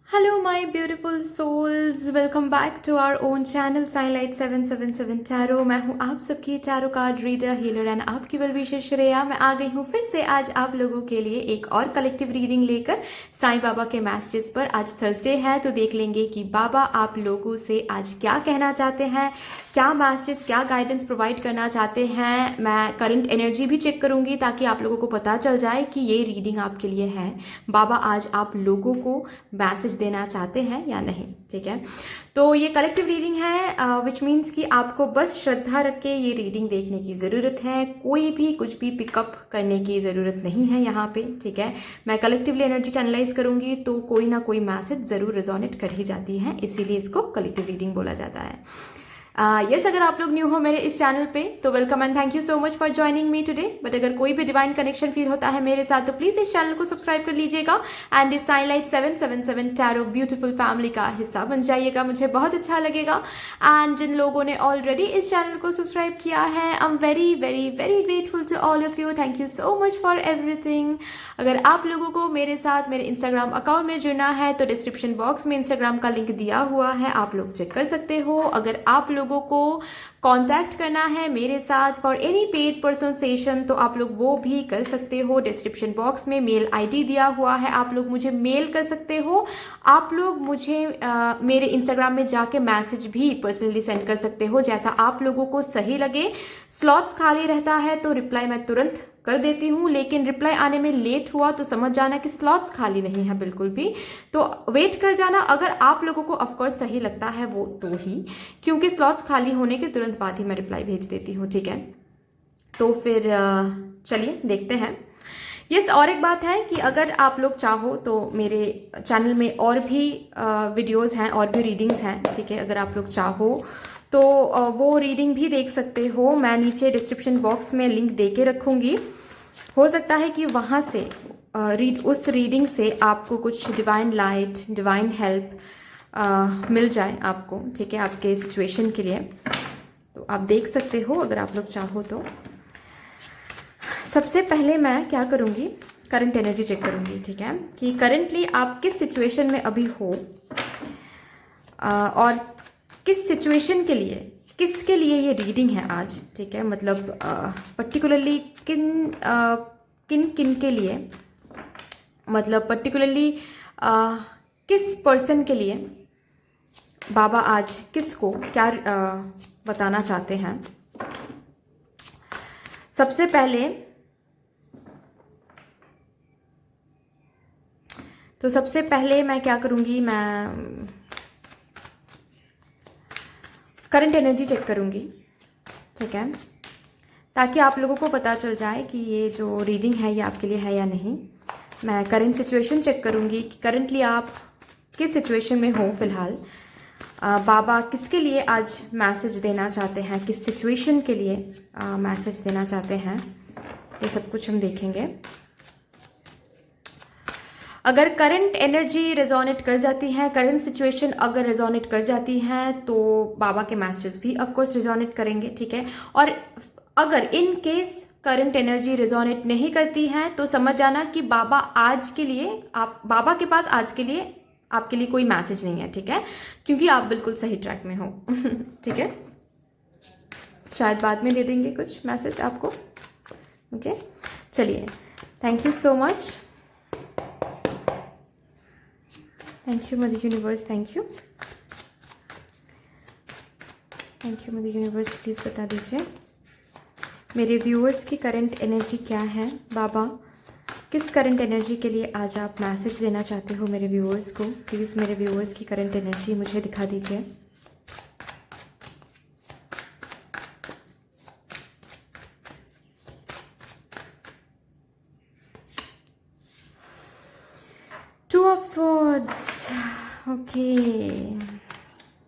Hello my beautiful souls, welcome back to our own channel Sailight 777 tarot. मैं हूं आप सबकी tarot card reader, healer and आपकी well wisher Shreya. मैं आ गई हूं फिर से आज आप लोगों के लिए एक और कलेक्टिव रीडिंग लेकर साईं बाबा के मैसेजेस पर। आज थर्सडे है तो देख लेंगे कि बाबा आप लोगों से आज क्या कहना चाहते हैं, क्या मैसेजेस, क्या गाइडेंस प्रोवाइड करना चाहते हैं। मैं करंट एनर्जी भी चेक करूंगी ताकि आप लोगों को पता चल जाए कि ये रीडिंग आपके लिए है, बाबा आज आप लोगों को मैसेज देना चाहते हैं या नहीं। ठीक है, तो ये कलेक्टिव रीडिंग है विच मीन्स कि आपको बस श्रद्धा रख के ये रीडिंग देखने की ज़रूरत है। कोई भी कुछ भी पिकअप करने की ज़रूरत नहीं है यहाँ पे। ठीक है, मैं कलेक्टिवली एनर्जी चैनलाइज करूंगी तो कोई ना कोई मैसेज ज़रूर रेजोनेट कर ही जाती है, इसीलिए इसको कलेक्टिव रीडिंग बोला जाता है। यस, अगर आप लोग न्यू हो मेरे इस चैनल पे तो welcome and thank you so much for joining me today. But अगर कोई भी डिवाइन कनेक्शन फील होता है मेरे साथ तो प्लीज इस चैनल को सब्सक्राइब कर लीजिएगा एंड इस साइलाइट 777 टैरो ब्यूटीफुल फैमिली का हिस्सा बन जाइएगा, मुझे बहुत अच्छा लगेगा। एंड जिन लोगों ने ऑलरेडी इस चैनल को सब्सक्राइब किया है, I am very very very grateful to all of you. Thank you so much for everything. अगर आप लोगों को मेरे साथ मेरे इंस्टाग्राम अकाउंट में जुड़ना है तो डिस्क्रिप्शन बॉक्स में इंस्टाग्राम का लिंक दिया हुआ है, आप लोग चेक कर सकते हो। अगर आप लोगों को कांटेक्ट करना है मेरे साथ for any paid personal session तो आप लोग वो भी कर सकते हो। डिस्क्रिप्शन बॉक्स में मेल आईडी दिया हुआ है, आप लोग मुझे मेल कर सकते हो। आप लोग मुझे मेरे इंस्टाग्राम में जाके मैसेज भी पर्सनली सेंड कर सकते हो, जैसा आप लोगों को सही लगे। स्लॉट्स खाली रहता है तो रिप्लाई मैं तुरंत कर देती हूँ, लेकिन रिप्लाई आने में लेट हुआ तो समझ जाना कि स्लॉट्स खाली नहीं है बिल्कुल भी, तो वेट कर जाना। अगर आप लोगों को ऑफकोर्स सही लगता है वो तो ही, क्योंकि स्लॉट्स खाली होने के तुरंत बाद ही मैं रिप्लाई भेज देती हूँ। ठीक है, तो फिर चलिए देखते हैं। यस, और एक बात है कि अगर आप लोग चाहो तो मेरे चैनल में और भी वीडियोस हैं और भी रीडिंग्स हैं। ठीक है, अगर आप लोग चाहो तो वो रीडिंग भी देख सकते हो। मैं नीचे डिस्क्रिप्शन बॉक्स में लिंक दे के रखूँगी। हो सकता है कि वहाँ से उस रीडिंग से आपको कुछ डिवाइन लाइट, डिवाइन हेल्प मिल जाए आपको। ठीक है, आपके सिचुएशन के लिए तो आप देख सकते हो अगर आप लोग चाहो तो। सबसे पहले मैं क्या करूँगी, करंट एनर्जी चेक करूँगी। ठीक है, कि करंटली आप किस सिचुएशन में अभी हो और किस सिचुएशन के लिए, किसके लिए ये रीडिंग है आज। ठीक है, मतलब पर्टिकुलरली किन किन के लिए, मतलब पर्टिकुलरली किस पर्सन के लिए बाबा आज किसको क्या बताना चाहते हैं। सबसे पहले मैं क्या करूँगी, मैं करंट एनर्जी चेक करूँगी। ठीक है, ताकि आप लोगों को पता चल जाए कि ये जो रीडिंग है ये आपके लिए है या नहीं। मैं करंट सिचुएशन चेक करूँगी कि करंटली आप किस सिचुएशन में हो फिलहाल। बाबा किसके लिए आज मैसेज देना चाहते हैं, किस सिचुएशन के लिए मैसेज देना चाहते हैं, ये सब कुछ हम देखेंगे। अगर करंट एनर्जी रेजोनेट कर जाती है, करंट सिचुएशन अगर रेजोनेट कर जाती है तो बाबा के मैसेजेस भी ऑफकोर्स रेजोनेट करेंगे। ठीक है, और अगर in case current energy resonate नहीं करती है तो समझ जाना कि बाबा आज के लिए, बाबा के पास आज के लिए आपके लिए कोई मैसेज नहीं है। ठीक है, क्योंकि आप बिल्कुल सही ट्रैक में हो। ठीक है, शायद बाद में दे देंगे कुछ मैसेज आपको। ओके, चलिए, thank you so much. Thank you mother universe, thank you mother universe. Please बता दीजिए मेरे व्यूअर्स की करंट एनर्जी क्या है। बाबा किस करंट एनर्जी के लिए आज आप मैसेज देना चाहते हो मेरे व्यूअर्स को। प्लीज़ मेरे व्यूअर्स की करंट एनर्जी मुझे दिखा दीजिए। Two of swords, okay,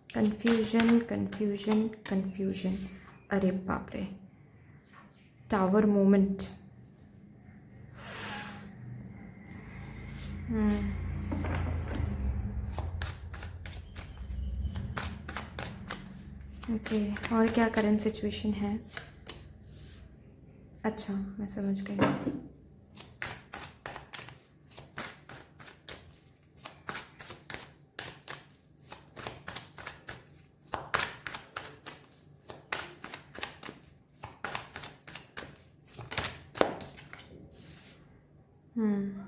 confusion confusion confusion, अरे बाप रे, टावर मोमेंट। ओके, और क्या करंट सिचुएशन है। अच्छा, मैं समझ गई। हम्म।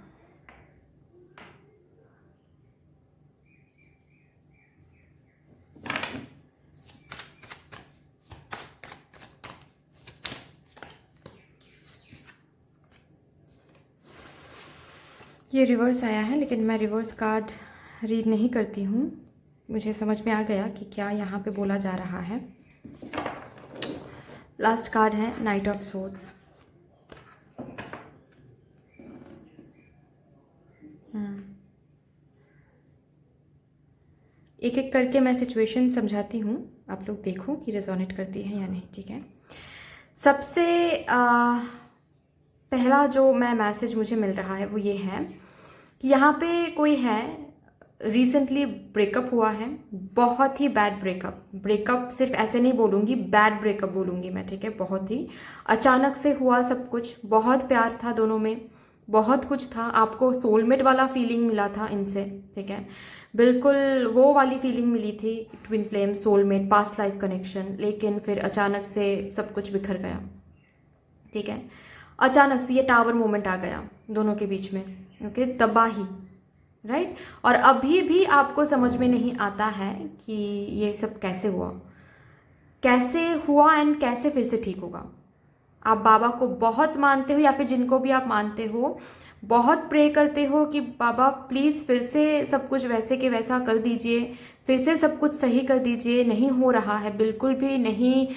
ये रिवर्स आया है, लेकिन मैं रिवर्स कार्ड रीड नहीं करती हूँ। मुझे समझ में आ गया कि क्या यहाँ पे बोला जा रहा है। लास्ट कार्ड है नाइट ऑफ सोर्ड्स। एक एक करके मैं सिचुएशन समझाती हूँ, आप लोग देखो कि रेजोनेट करती है या नहीं, ठीक है। सबसे पहला जो मैं मैसेज मुझे मिल रहा है वो ये है कि यहाँ पे कोई है, रिसेंटली ब्रेकअप हुआ है, बहुत ही बैड ब्रेकअप सिर्फ ऐसे नहीं बोलूँगी, बैड ब्रेकअप बोलूँगी मैं, ठीक है। बहुत ही अचानक से हुआ सब कुछ, बहुत प्यार था दोनों में, बहुत कुछ था, आपको सोलमेट वाला फीलिंग मिला था इनसे, ठीक है। बिल्कुल वो वाली फीलिंग मिली थी, twin flame, soulmate, past life connection, लेकिन फिर अचानक से सब कुछ बिखर गया, ठीक है। अचानक से ये टावर मोमेंट आ गया दोनों के बीच में, ओके, तबाही, राइट। और अभी भी आपको समझ में नहीं आता है कि ये सब कैसे हुआ एंड कैसे फिर से ठीक होगा। आप बाबा को बहुत मानते हो, या फिर जिनको भी आप मानते हो बहुत प्रे करते हो कि बाबा प्लीज़ फिर से सब कुछ वैसे के वैसा कर दीजिए, फिर से सब कुछ सही कर दीजिए। नहीं हो रहा है, बिल्कुल भी नहीं।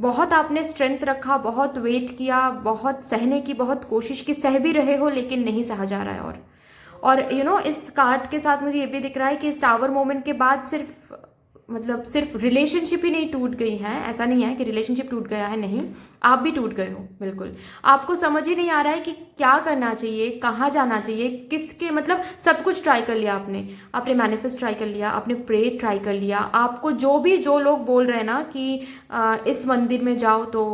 बहुत आपने स्ट्रेंथ रखा, बहुत वेट किया, बहुत सहने की बहुत कोशिश की, सह भी रहे हो, लेकिन नहीं सहा जा रहा है। और इस कार्ड के साथ मुझे ये भी दिख रहा है कि इस टावर मोमेंट के बाद सिर्फ रिलेशनशिप ही नहीं टूट गई है, ऐसा नहीं है कि रिलेशनशिप टूट गया है, नहीं, आप भी टूट गए हो। बिल्कुल आपको समझ ही नहीं आ रहा है कि क्या करना चाहिए, कहाँ जाना चाहिए, किसके, सब कुछ ट्राई कर लिया आपने मैनिफेस्ट ट्राई कर लिया, आपने प्रे ट्राई कर लिया, आपको जो लोग बोल रहे हैं ना कि इस मंदिर में जाओ तो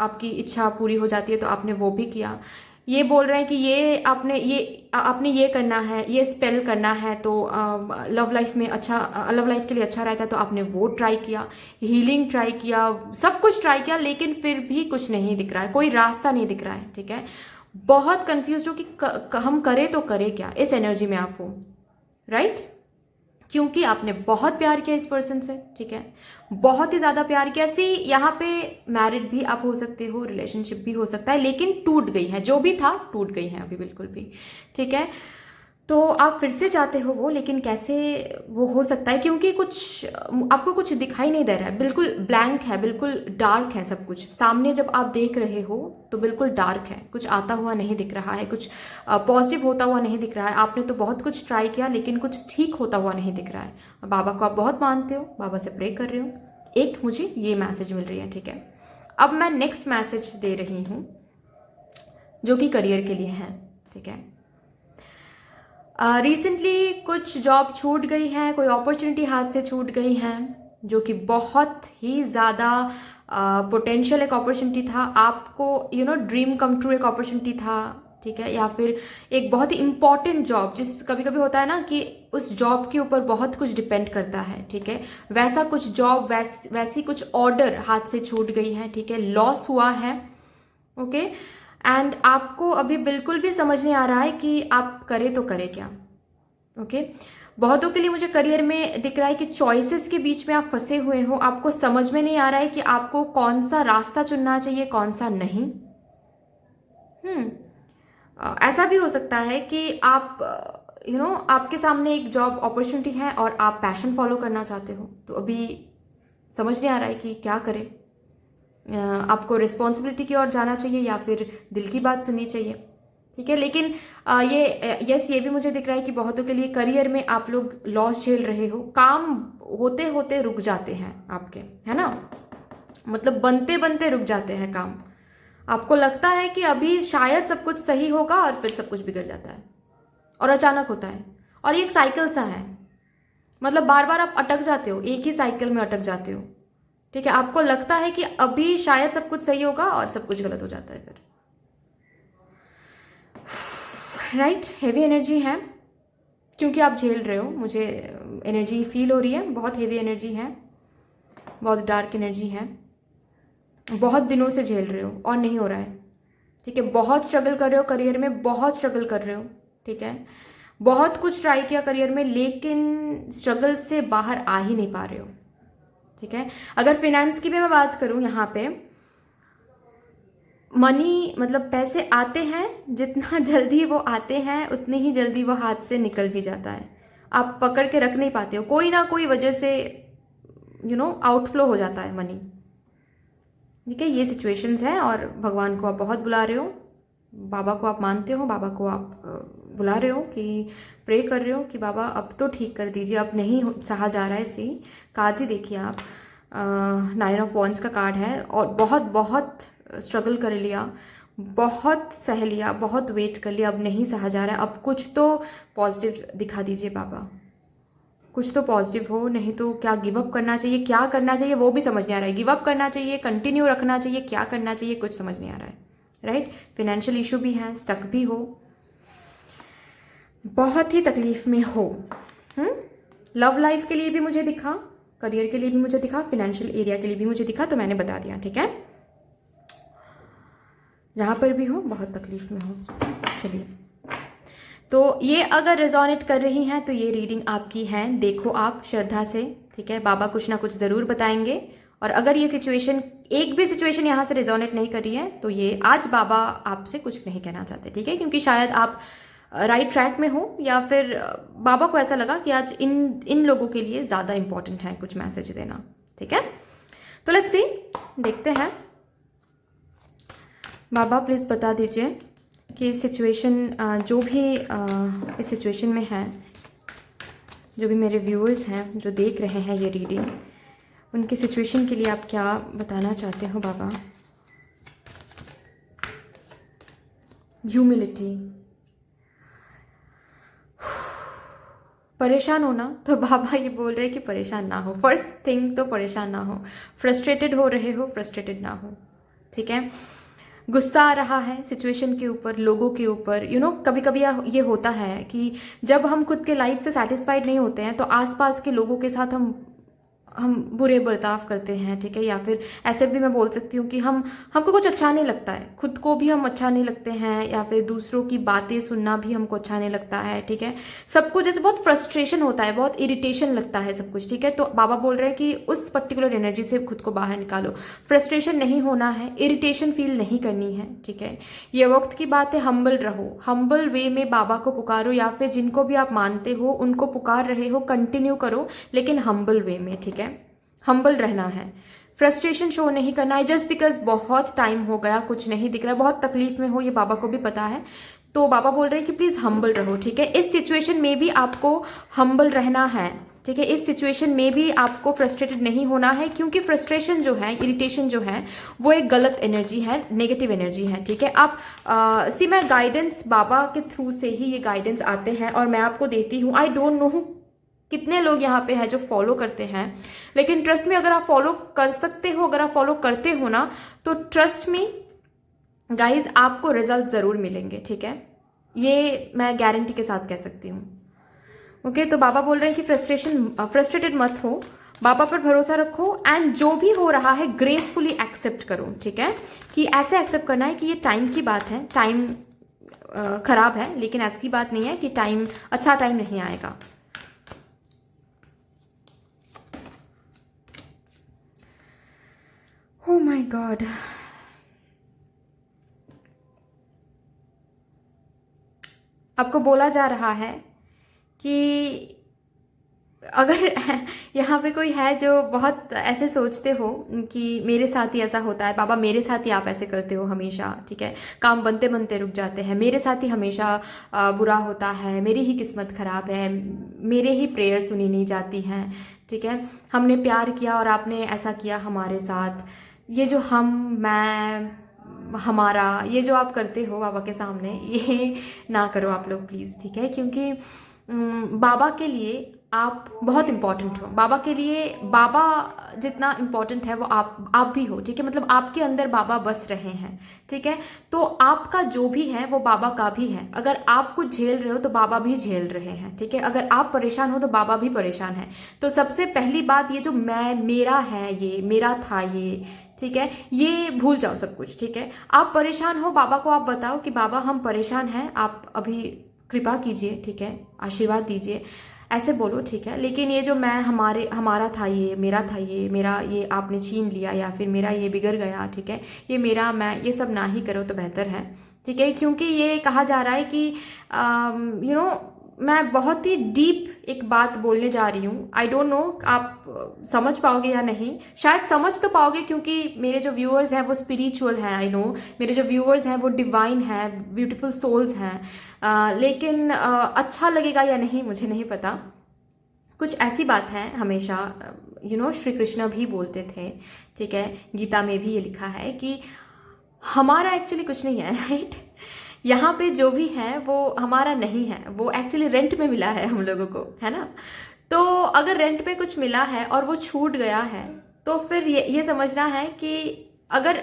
आपकी इच्छा पूरी हो जाती है, तो आपने वो भी किया। ये बोल रहे हैं कि आपने ये करना है, ये स्पेल करना है तो लव लाइफ के लिए अच्छा रहता है, तो आपने वो ट्राई किया, हीलिंग ट्राई किया, सब कुछ ट्राई किया, लेकिन फिर भी कुछ नहीं दिख रहा है, कोई रास्ता नहीं दिख रहा है, ठीक है। बहुत कंफ्यूज हो कि हम करें तो करें क्या, इस एनर्जी में आप हो, राइट। क्योंकि आपने बहुत प्यार किया इस पर्सन से, ठीक है, बहुत ही ज्यादा प्यार किया। यहाँ पे मैरिड भी आप हो सकते हो, रिलेशनशिप भी हो सकता है, लेकिन टूट गई है, जो भी था टूट गई है अभी, बिल्कुल भी, ठीक है। तो आप फिर से चाहते हो वो, लेकिन कैसे वो हो सकता है, क्योंकि आपको कुछ दिखाई नहीं दे रहा है, बिल्कुल ब्लैंक है, बिल्कुल डार्क है सब कुछ सामने। जब आप देख रहे हो तो बिल्कुल डार्क है, कुछ आता हुआ नहीं दिख रहा है, कुछ पॉजिटिव होता हुआ नहीं दिख रहा है। आपने तो बहुत कुछ ट्राई किया, लेकिन कुछ ठीक होता हुआ नहीं दिख रहा है। बाबा को आप बहुत मानते हो, बाबा से प्रे कर रहे हो, एक मुझे ये मैसेज मिल रही है, ठीक है। अब मैं नेक्स्ट मैसेज दे रही हूँ जो कि करियर के लिए है, ठीक है। रिसेंटली कुछ जॉब छूट गई है, कोई अपॉर्चुनिटी हाथ से छूट गई है, जो कि बहुत ही ज़्यादा पोटेंशियल एक अपॉर्चुनिटी था आपको, ड्रीम कम ट्रू एक अपॉर्चुनिटी था, ठीक है। या फिर एक बहुत ही इंपॉर्टेंट जॉब, जिस कभी कभी होता है ना कि उस जॉब के ऊपर बहुत कुछ डिपेंड करता है, ठीक है। वैसा कुछ जॉब, वैसी कुछ ऑर्डर हाथ से छूट गई है, ठीक है, लॉस हुआ है, ओके। एंड आपको अभी बिल्कुल भी समझ नहीं आ रहा है कि आप करें तो करें क्या, ओके। बहुतों के लिए मुझे करियर में दिख रहा है कि चॉइसेस के बीच में आप फंसे हुए हो, आपको समझ में नहीं आ रहा है कि आपको कौन सा रास्ता चुनना चाहिए, कौन सा नहीं। ऐसा भी हो सकता है कि आप आपके सामने एक जॉब अपॉर्चुनिटी है और आप पैशन फॉलो करना चाहते हो, तो अभी समझ नहीं आ रहा है कि क्या करें। आपको रिस्पॉन्सिबिलिटी की ओर जाना चाहिए या फिर दिल की बात सुननी चाहिए, ठीक है। लेकिन ये भी मुझे दिख रहा है कि बहुतों के लिए करियर में आप लोग लॉस झेल रहे हो, काम होते होते रुक जाते हैं आपके, है ना, बनते बनते रुक जाते हैं काम। आपको लगता है कि अभी शायद सब कुछ सही होगा और फिर सब कुछ बिगड़ जाता है और अचानक होता है, और ये एक साइकिल सा है, बार बार आप अटक जाते हो, एक ही साइकिल में अटक जाते हो, ठीक है। आपको लगता है कि अभी शायद सब कुछ सही होगा और सब कुछ गलत हो जाता है फिर, राइट। हेवी एनर्जी है क्योंकि आप झेल रहे हो, मुझे एनर्जी फील हो रही है, बहुत हेवी एनर्जी है, बहुत डार्क एनर्जी है, बहुत दिनों से झेल रहे हो और नहीं हो रहा है, ठीक है। बहुत स्ट्रगल कर रहे हो करियर में, बहुत स्ट्रगल कर रहे हो, ठीक है। बहुत कुछ ट्राई किया करियर में, लेकिन स्ट्रगल से बाहर आ ही नहीं पा रहे हो, ठीक है। अगर फिनेंस की भी मैं बात करूं, यहाँ पे मनी मतलब पैसे आते हैं, जितना जल्दी वो आते हैं उतनी ही जल्दी वो हाथ से निकल भी जाता है। आप पकड़ के रख नहीं पाते हो, कोई ना कोई वजह से आउटफ्लो हो जाता है मनी, ठीक है। ये सिचुएशंस हैं और भगवान को आप बहुत बुला रहे हो, बाबा को आप मानते हो, बाबा को आप बुला रहे हो कि प्रे कर रहे हो कि बाबा अब तो ठीक कर दीजिए, अब नहीं सहा जा रहा है। सी कार्ड ही देखिए आप, 9 ऑफ वॉन्ड्स का कार्ड है और बहुत बहुत स्ट्रगल कर लिया, बहुत सह लिया, बहुत वेट कर लिया, अब नहीं सहा जा रहा है। अब कुछ तो पॉजिटिव दिखा दीजिए बाबा, कुछ तो पॉजिटिव हो, नहीं तो क्या गिव अप करना चाहिए, क्या करना चाहिए वो भी समझ नहीं आ रहा है। गिव अप करना चाहिए, कंटिन्यू रखना चाहिए, क्या करना चाहिए कुछ समझ नहीं आ रहा है, राइट। फाइनेंशियल इशू भी है, स्टक भी हो, बहुत ही तकलीफ में हो। लव लाइफ के लिए भी मुझे दिखा, करियर के लिए भी मुझे दिखा, फाइनेंशियल एरिया के लिए भी मुझे दिखा, तो मैंने बता दिया, ठीक है। जहां पर भी हो बहुत तकलीफ में हो। चलिए, तो ये अगर रेजोनेट कर रही हैं तो ये रीडिंग आपकी है, देखो आप श्रद्धा से, ठीक है। बाबा कुछ ना कुछ जरूर बताएंगे। और अगर ये सिचुएशन, एक भी सिचुएशन यहाँ से रेजोनेट नहीं कर रही है, तो ये आज बाबा आपसे कुछ नहीं कहना चाहते, ठीक है। क्योंकि शायद आप राइट ट्रैक में हो, या फिर बाबा को ऐसा लगा कि आज इन लोगों के लिए ज़्यादा इंपॉर्टेंट है कुछ मैसेज देना, ठीक है। तो लेट्स सी, देखते हैं। बाबा प्लीज़ बता दीजिए कि सिचुएशन जो भी इस सिचुएशन में है, जो भी मेरे व्यूअर्स हैं जो देख रहे हैं ये रीडिंग, उनकी सिचुएशन के लिए आप क्या बताना चाहते हो बाबा। ह्यूमिलिटी, परेशान हो ना, तो बाबा ये बोल रहे हैं कि परेशान ना हो। फर्स्ट थिंग तो परेशान ना हो, फ्रस्ट्रेटेड हो रहे हो, फ्रस्ट्रेटेड ना हो, ठीक है। गुस्सा आ रहा है सिचुएशन के ऊपर, लोगों के ऊपर, कभी कभी ये होता है कि जब हम खुद के लाइफ से सेटिस्फाइड नहीं होते हैं तो आसपास के लोगों के साथ हम बुरे बर्ताव करते हैं, ठीक है। या फिर ऐसे भी मैं बोल सकती हूँ कि हमको कुछ अच्छा नहीं लगता है, खुद को भी हम अच्छा नहीं लगते हैं, या फिर दूसरों की बातें सुनना भी हमको अच्छा नहीं लगता है, ठीक है। सब कुछ जैसे बहुत फ्रस्ट्रेशन होता है, बहुत इरिटेशन लगता है सब कुछ, ठीक है। तो बाबा बोल रहे हैं कि उस पर्टिकुलर एनर्जी से खुद को बाहर निकालो, फ्रस्ट्रेशन नहीं होना है, इरिटेशन फील नहीं करनी है, ठीक है। ये वक्त की बात है, हम्बल रहो, हम्बल वे में बाबा को पुकारो, या फिर जिनको भी आप मानते हो उनको पुकार रहे हो, कंटिन्यू करो, लेकिन हम्बल वे में, ठीक है। हम्बल रहना है, फ्रस्ट्रेशन शो नहीं करना है जस्ट बिकॉज बहुत टाइम हो गया, कुछ नहीं दिख रहा, बहुत तकलीफ में हो, ये बाबा को भी पता है। तो बाबा बोल रहे हैं कि प्लीज हम्बल रहो, ठीक है। इस सिचुएशन में भी आपको हम्बल रहना है, ठीक है। इस सिचुएशन में भी आपको फ्रस्ट्रेटेड नहीं होना है, क्योंकि फ्रस्ट्रेशन जो है, इरिटेशन जो है, वो एक गलत एनर्जी है, नेगेटिव एनर्जी है, ठीक है। आप मैं गाइडेंस बाबा के थ्रू से ही ये गाइडेंस आते हैं और मैं आपको देती हूँ। आई डोंट नो कितने लोग यहाँ पे हैं जो फॉलो करते हैं, लेकिन ट्रस्ट में अगर आप फॉलो कर सकते हो, अगर आप फॉलो करते हो ना, तो ट्रस्ट मी गाइज आपको रिजल्ट जरूर मिलेंगे, ठीक है। ये मैं गारंटी के साथ कह सकती हूँ, ओके। तो बाबा बोल रहे हैं कि फ्रस्ट्रेटेड मत हो, बाबा पर भरोसा रखो, एंड जो भी हो रहा है ग्रेसफुली एक्सेप्ट करो, ठीक है। कि ऐसे एक्सेप्ट करना है कि ये टाइम की बात है, टाइम खराब है, लेकिन ऐसी बात नहीं है कि टाइम अच्छा टाइम नहीं आएगा। Oh my God. आपको बोला जा रहा है कि अगर यहाँ पे कोई है जो बहुत ऐसे सोचते हो कि मेरे साथ ही ऐसा होता है बाबा, मेरे साथ ही आप ऐसे करते हो हमेशा, ठीक है। काम बनते बनते रुक जाते हैं, मेरे साथ ही हमेशा बुरा होता है, मेरी ही किस्मत खराब है, मेरे ही प्रेयर सुनी नहीं जाती हैं, ठीक है। हमने प्यार किया और आपने ऐसा किया हमारे साथ, ये जो मैं हमारा ये जो आप करते हो बाबा के सामने, ये ना करो आप लोग प्लीज़, ठीक है। क्योंकि बाबा के लिए आप बहुत इम्पॉर्टेंट हो, बाबा के लिए बाबा जितना इम्पॉर्टेंट है वो आप भी हो, ठीक है। मतलब आपके अंदर बाबा बस रहे हैं, ठीक है। तो आपका जो भी है वो बाबा का भी है। अगर आप कुछ झेल रहे हो तो बाबा भी झेल रहे हैं, ठीक है। अगर आप परेशान हो तो बाबा भी परेशान है। तो सबसे पहली बात, ये जो मेरा है, ये मेरा था, ये ठीक है, ये भूल जाओ सब कुछ, ठीक है। आप परेशान हो, बाबा को आप बताओ कि बाबा हम परेशान हैं, आप अभी कृपा कीजिए, ठीक है, आशीर्वाद दीजिए, ऐसे बोलो, ठीक है। लेकिन ये जो मैं हमारा था, ये मेरा था, ये मेरा, ये आपने छीन लिया, या फिर मेरा ये बिगड़ गया, ठीक है, ये मेरा, मैं, ये सब ना ही करो तो बेहतर है, ठीक है। क्योंकि ये कहा जा रहा है कि यू नो मैं बहुत ही डीप एक बात बोलने जा रही हूँ। आई डोंट नो आप समझ पाओगे या नहीं, शायद समझ तो पाओगे क्योंकि मेरे जो व्यूअर्स हैं वो स्पिरिचुअल हैं, आई नो मेरे जो व्यूअर्स हैं वो डिवाइन हैं, ब्यूटीफुल सोल्स हैं, लेकिन अच्छा लगेगा या नहीं मुझे नहीं पता। कुछ ऐसी बात है, हमेशा श्री कृष्ण भी बोलते थे, ठीक है, गीता में भी ये लिखा है कि हमारा एक्चुअली कुछ नहीं है, राइट। यहाँ पे जो भी है वो हमारा नहीं है, वो एक्चुअली रेंट में मिला है हम लोगों को, है ना। तो अगर रेंट पे कुछ मिला है और वो छूट गया है तो फिर ये समझना है कि अगर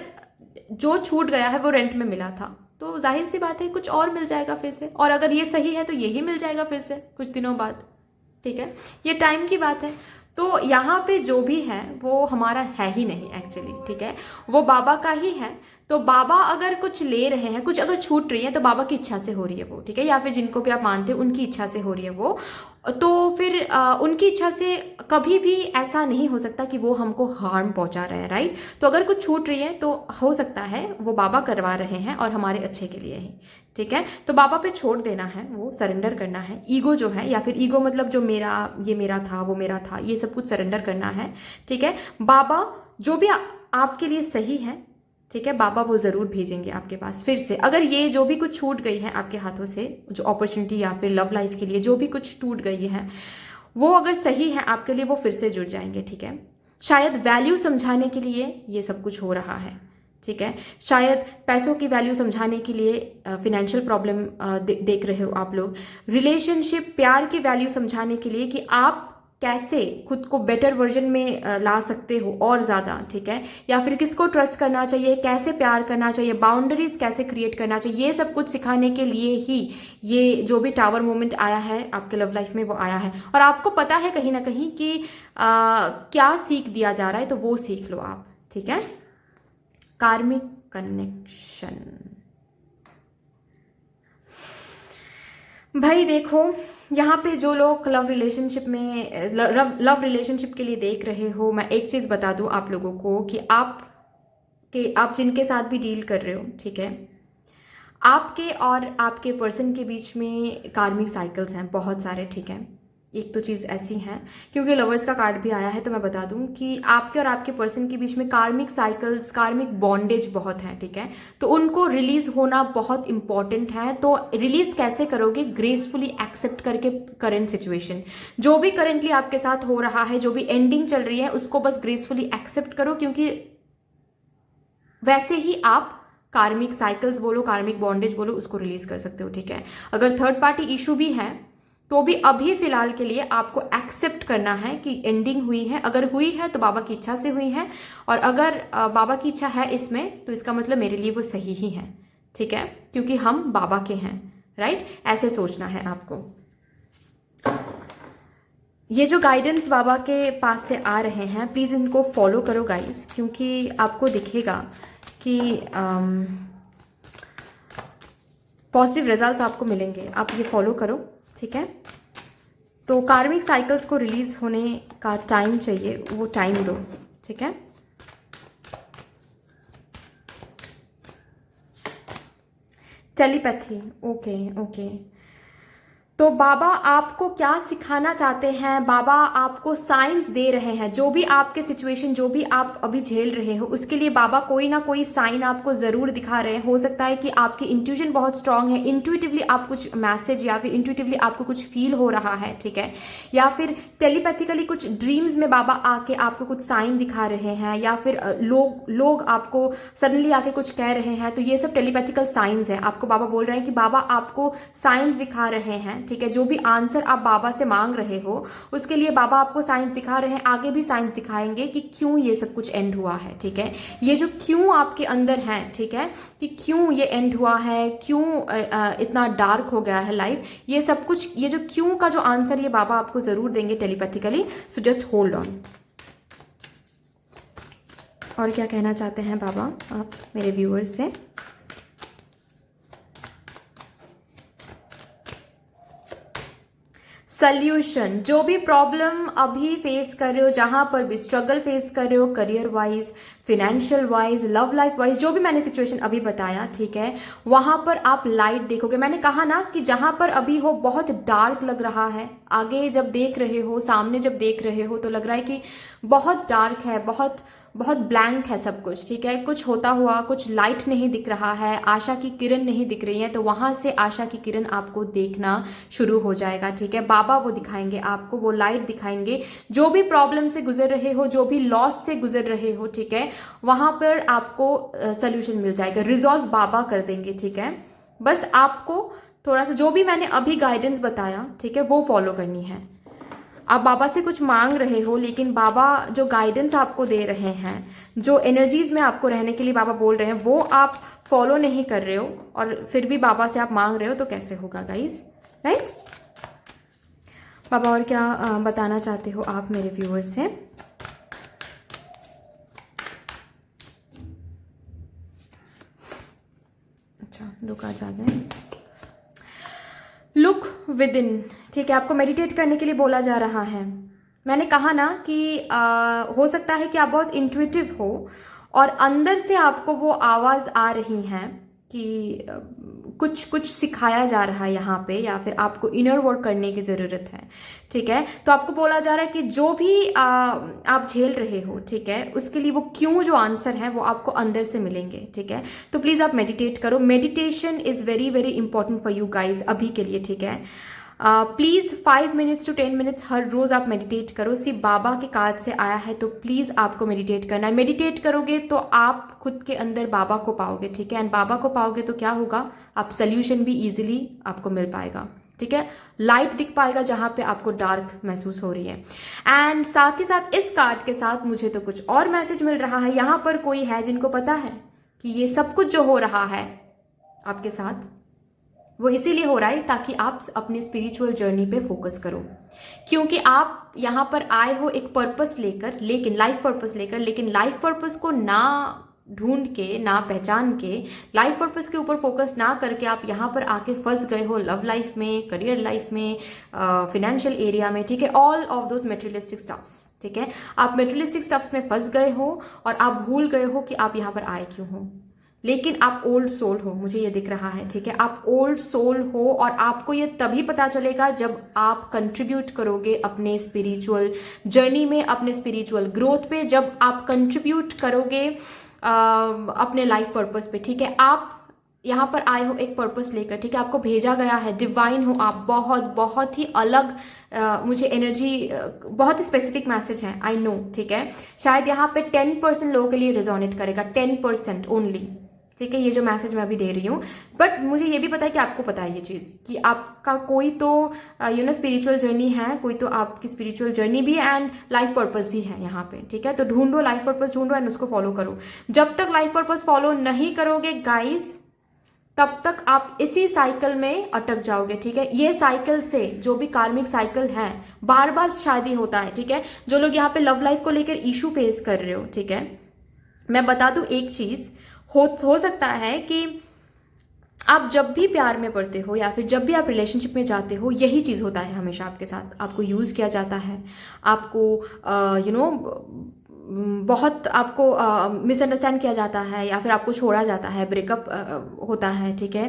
जो छूट गया है वो रेंट में मिला था तो जाहिर सी बात है कुछ और मिल जाएगा फिर से, और अगर ये सही है तो यही मिल जाएगा फिर से कुछ दिनों बाद, ठीक है। ये टाइम की बात है। तो यहाँ पे जो भी है वो हमारा है ही नहीं एक्चुअली, ठीक है, वो बाबा का ही है। तो बाबा अगर कुछ ले रहे हैं, कुछ अगर छूट रही है तो बाबा की इच्छा से हो रही है वो, ठीक है, या फिर जिनको भी आप मानते हो उनकी इच्छा से हो रही है वो। तो फिर उनकी इच्छा से कभी भी ऐसा नहीं हो सकता कि वो हमको हार्म पहुंचा रहे हैं, राइट। तो अगर कुछ छूट रही है तो हो सकता है वो बाबा करवा रहे हैं और हमारे अच्छे के लिए ही, ठीक है। तो बाबा पे छोड़ देना है, वो सरेंडर करना है, ईगो जो है, या फिर ईगो मतलब जो मेरा, ये मेरा था, वो मेरा था, ये सब कुछ सरेंडर करना है, ठीक है। बाबा जो भी आपके लिए सही है, ठीक है, बाबा वो जरूर भेजेंगे आपके पास फिर से। अगर ये जो भी कुछ छूट गई है आपके हाथों से, जो अपॉर्चुनिटी या फिर लव लाइफ के लिए जो भी कुछ टूट गई है वो अगर सही है आपके लिए, वो फिर से जुड़ जाएंगे, ठीक है। शायद वैल्यू समझाने के लिए ये सब कुछ हो रहा है, ठीक है। शायद पैसों की वैल्यू समझाने के लिए फिनेंशियल प्रॉब्लम देख रहे हो आप लोग। रिलेशनशिप, प्यार की वैल्यू समझाने के लिए कि आप कैसे खुद को बेटर वर्जन में ला सकते हो और ज़्यादा, ठीक है। या फिर किसको ट्रस्ट करना चाहिए, कैसे प्यार करना चाहिए, बाउंड्रीज कैसे क्रिएट करना चाहिए, ये सब कुछ सिखाने के लिए ही ये जो भी टावर मोमेंट आया है आपके लव लाइफ में वो आया है। और आपको पता है कहीं ना कहीं कि क्या सीख दिया जा रहा है, तो वो सीख लो आप, ठीक है। कार्मिक कनेक्शन, भाई देखो, यहाँ पे जो लोग लव रिलेशनशिप में लव रिलेशनशिप के लिए देख रहे हो, मैं एक चीज बता दूं आप लोगों को कि आप जिनके साथ भी डील कर रहे हो, ठीक है, आपके और आपके पर्सन के बीच में कार्मिक साइकिल्स हैं बहुत सारे, ठीक है। एक तो चीज़ ऐसी है, क्योंकि लवर्स का कार्ड भी आया है तो मैं बता दूं कि आपके और आपके पर्सन के बीच में कार्मिक साइकिल्स, कार्मिक बॉन्डेज बहुत है, ठीक है। तो उनको रिलीज होना बहुत इंपॉर्टेंट है। तो रिलीज कैसे करोगे? ग्रेसफुली एक्सेप्ट करके करंट सिचुएशन, जो भी करंटली आपके साथ हो रहा है, जो भी एंडिंग चल रही है, उसको बस ग्रेसफुली एक्सेप्ट करो, क्योंकि वैसे ही आप कार्मिक साइकिल्स बोलो, कार्मिक बॉन्डेज बोलो, उसको रिलीज कर सकते हो, ठीक है। अगर थर्ड पार्टी इशू भी है तो भी अभी फिलहाल के लिए आपको एक्सेप्ट करना है कि एंडिंग हुई है। अगर हुई है तो बाबा की इच्छा से हुई है, और अगर बाबा की इच्छा है इसमें तो इसका मतलब मेरे लिए वो सही ही है, ठीक है, क्योंकि हम बाबा के हैं, राइट। ऐसे सोचना है आपको। ये जो गाइडेंस बाबा के पास से आ रहे हैं, प्लीज़ इनको फॉलो करो गाइस, क्योंकि आपको दिखेगा कि पॉजिटिव रिजल्ट्स आपको मिलेंगे। आप ये फॉलो करो, ठीक है। तो कार्मिक साइकिल्स को रिलीज होने का टाइम चाहिए, वो टाइम दो, ठीक है। Telepathy, okay okay. तो बाबा आपको क्या सिखाना चाहते हैं? बाबा आपको साइंस दे रहे हैं। जो भी आपके सिचुएशन, जो भी आप अभी झेल रहे हो, उसके लिए बाबा कोई ना कोई साइन आपको जरूर दिखा रहे हैं। हो सकता है कि आपकी इंट्यूजन बहुत स्ट्रांग है, इंट्यूटिवली आप कुछ मैसेज या फिर इंट्यूटिवली आपको कुछ फील हो रहा है, ठीक है। या फिर टेलीपैथिकली कुछ ड्रीम्स में बाबा आके आपको कुछ साइन दिखा रहे हैं, या फिर लोग आपको सडनली आके कुछ कह रहे हैं। तो ये सब टेलीपैथिकल साइंस है। आपको बाबा बोल रहे हैं कि बाबा आपको साइंस दिखा रहे हैं, ठीक है। जो भी आंसर आप बाबा से मांग रहे हो उसके लिए बाबा आपको साइंस दिखा रहे हैं, आगे भी साइंस दिखाएंगे कि क्यों ये सब कुछ एंड हुआ है, ठीक है। ये जो क्यों आपके अंदर है, ठीक है, कि क्यों ये एंड हुआ है, क्यों इतना डार्क हो गया है लाइफ, ये सब कुछ, ये जो क्यों का जो आंसर ये बाबा आपको जरूर देंगे telepathically. So just hold on. और क्या कहना चाहते हैं बाबा आप मेरे व्यूअर्स से? सल्यूशन, जो भी प्रॉब्लम अभी फेस कर रहे हो, जहां पर भी स्ट्रगल फेस कर रहे हो, career wise, financial wise, love life wise, जो भी मैंने सिचुएशन अभी बताया, ठीक है, वहां पर आप लाइट देखोगे। मैंने कहा ना कि जहां पर अभी हो बहुत डार्क लग रहा है, आगे जब देख रहे हो, सामने जब देख रहे हो तो लग रहा है कि बहुत डार्क है, बहुत बहुत ब्लैंक है सब कुछ, ठीक है, कुछ होता हुआ, कुछ लाइट नहीं दिख रहा है, आशा की किरण नहीं दिख रही है, तो वहां से आशा की किरण आपको देखना शुरू हो जाएगा, ठीक है। बाबा वो दिखाएंगे आपको, वो लाइट दिखाएंगे। जो भी प्रॉब्लम से गुजर रहे हो, जो भी लॉस से गुजर रहे हो, ठीक है, वहां पर आपको सोल्यूशन मिल जाएगा, रिजॉल्व बाबा कर देंगे, ठीक है। बस आपको थोड़ा सा जो भी मैंने अभी गाइडेंस बताया, ठीक है, वो फॉलो करनी है। आप बाबा से कुछ मांग रहे हो, लेकिन बाबा जो गाइडेंस आपको दे रहे हैं, जो एनर्जीज में आपको रहने के लिए बाबा बोल रहे हैं, वो आप फॉलो नहीं कर रहे हो, और फिर भी बाबा से आप मांग रहे हो, तो कैसे होगा गाइस, राइट? बाबा और क्या बताना चाहते हो आप मेरे व्यूअर्स से? अच्छा, दो कार्ड्स आ गए। लुक विद इन, ठीक है, आपको मेडिटेट करने के लिए बोला जा रहा है। मैंने कहा ना कि हो सकता है कि आप बहुत इंट्यूटिव हो और अंदर से आपको वो आवाज़ आ रही है कि कुछ कुछ सिखाया जा रहा है यहाँ पे, या फिर आपको इनर वर्क करने की ज़रूरत है, ठीक है। तो आपको बोला जा रहा है कि जो भी आप झेल रहे हो, ठीक है, उसके लिए वो क्यों जो आंसर है वो आपको अंदर से मिलेंगे, ठीक है। तो प्लीज़ आप मेडिटेट करो। Meditation is very very important for you guys अभी के लिए, ठीक है। प्लीज़ 5 मिनट्स to 10 मिनट्स हर रोज़ आप मेडिटेट करो। सिर्फ बाबा के कार्ड से आया है तो प्लीज़ आपको मेडिटेट करना है। मेडिटेट करोगे तो आप खुद के अंदर बाबा को पाओगे, ठीक है। एंड बाबा को पाओगे तो क्या होगा, आप सोल्यूशन भी इजीली आपको मिल पाएगा, ठीक है। लाइट दिख पाएगा जहां पे आपको डार्क महसूस हो रही है। एंड साथ ही साथ इस कार्ड के साथ मुझे तो कुछ और मैसेज मिल रहा है। यहां पर कोई है जिनको पता है कि ये सब कुछ जो हो रहा है आपके साथ, वो इसीलिए हो रहा है ताकि आप अपनी स्पिरिचुअल जर्नी पे फोकस करो, क्योंकि आप यहाँ पर आए हो एक पर्पस लेकर, लेकिन लाइफ पर्पस लेकर, लेकिन लाइफ पर्पस को ना ढूंढ के, ना पहचान के, लाइफ पर्पस के ऊपर फोकस ना करके आप यहाँ पर आके फंस गए हो लव लाइफ में, करियर लाइफ में, फिनेंशियल एरिया में, ठीक है, all of those materialistic stuffs, ठीक है। आप मेटेरियलिस्टिक स्टफ्स में फंस गए हो और आप भूल गए हो कि आप यहाँ पर आए क्यों हो। लेकिन आप ओल्ड सोल हो, मुझे ये दिख रहा है, ठीक है। आप ओल्ड सोल हो और आपको ये तभी पता चलेगा जब आप कंट्रीब्यूट करोगे अपने स्पिरिचुअल जर्नी में, अपने स्पिरिचुअल ग्रोथ पे, जब आप कंट्रीब्यूट करोगे अपने लाइफ पर्पस पे, ठीक है। आप यहाँ पर आए हो एक पर्पस लेकर, ठीक है, आपको भेजा गया है, डिवाइन हो आप, बहुत बहुत ही अलग मुझे एनर्जी, बहुत ही स्पेसिफिक मैसेज है, आई नो, ठीक है। शायद यहाँ पे 10% लोगों के लिए रिजोनेट करेगा, 10% ओनली, ठीक है, ये जो मैसेज मैं अभी दे रही हूँ। बट मुझे ये भी पता है कि आपको पता है ये चीज़ कि आपका कोई तो स्पिरिचुअल जर्नी है, कोई तो आपकी स्पिरिचुअल जर्नी भी है एंड लाइफ पर्पस भी है यहाँ पे, ठीक है। तो ढूंढो, लाइफ पर्पस ढूंढो एंड उसको फॉलो करो। जब तक लाइफ पर्पस फॉलो नहीं करोगे गाइस, तब तक आप इसी साइकिल में अटक जाओगे, ठीक है। ये साइकिल से, जो भी कार्मिक साइकिल है, बार बार शादी होता है, ठीक है। जो लोग यहाँ पे लव लाइफ को लेकर इशू फेस कर रहे हो, ठीक है, मैं बता दूं एक चीज, हो सकता है कि आप जब भी प्यार में पड़ते हो या फिर जब भी आप रिलेशनशिप में जाते हो, यही चीज़ होता है हमेशा आपके साथ। आपको यूज़ किया जाता है, आपको बहुत आपको मिसअंडरस्टैंड किया जाता है, या फिर आपको छोड़ा जाता है, ब्रेकअप होता है, ठीक है।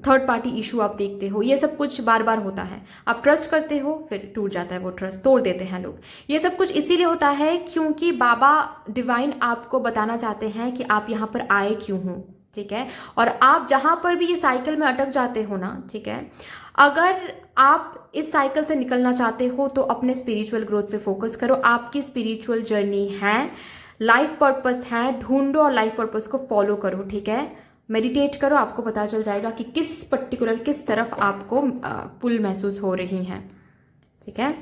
थर्ड पार्टी इशू आप देखते हो, ये सब कुछ बार बार होता है। आप ट्रस्ट करते हो, फिर टूट जाता है वो ट्रस्ट, तोड़ देते हैं लोग। ये सब कुछ इसीलिए होता है क्योंकि बाबा डिवाइन आपको बताना चाहते हैं कि आप यहाँ पर आए क्यों हो, ठीक है। और आप जहां पर भी ये साइकिल में अटक जाते हो ना, ठीक है, अगर आप इस साइकिल से निकलना चाहते हो तो अपने स्पिरिचुअल ग्रोथ पे फोकस करो। आपकी स्पिरिचुअल जर्नी है, लाइफ पर्पस है, ढूंढो और लाइफ पर्पस को फॉलो करो, ठीक है। मेडिटेट करो, आपको पता चल जाएगा कि किस तरफ आपको पुल महसूस हो रही है, ठीक है।